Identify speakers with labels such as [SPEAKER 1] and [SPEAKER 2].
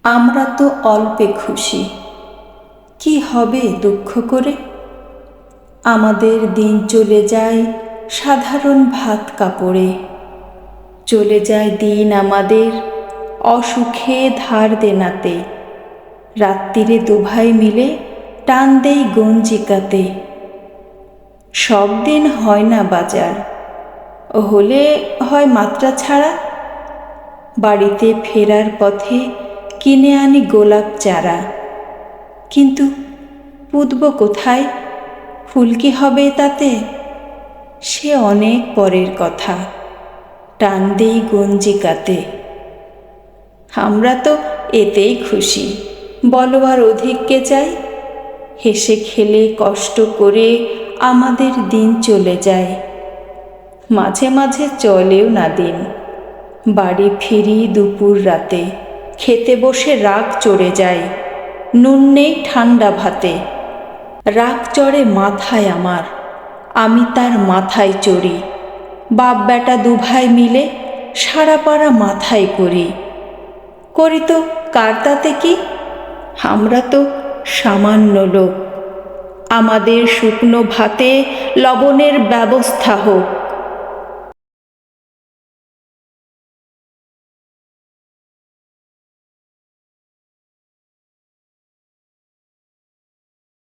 [SPEAKER 1] আমরা তো অল্পে খুশি, কি হবে দুঃখ করে। আমাদের দিন চলে যায় সাধারণ ভাত কাপড়ে, চলে যায় দিন আমাদের অসুখে ধার দেনাতে। রাত্রিরে দুভাই মিলে টান দেই গঞ্জিকাতে। সব দিন হয় না বাজার, হলে হয় মাত্রা ছাড়া। বাড়িতে ফেরার পথে কিনে আনি গোলাপ চারা, কিন্তু পুঁতব কোথায়, ফুল কি হবে তাতে? সে অনেক পরের কথা, টান দেই গঞ্জিকাতে। আমরা তো এতেই খুশি, বলো আর অধিক কে চাই। হেসে খেলে কষ্ট করে আমাদের দিন চলে যায়। মাঝে মাঝে চলেও না দিন, বাড়ি ফিরি দুপুর রাতে। খেতে বসে রাগ চড়ে যায়, নুন নেই ঠান্ডা ভাতে। রাগ চড়ে মাথায় আমার, আমি তার মাথায় চড়ি। বাপ বেটা দুভাই মিলে সারা পাড়া মাথায় করি। করি তো কার তাতে কি, আমরা তো সামান্য লোক। আমাদের শুকনো ভাতে লবণের ব্যবস্থা হোক।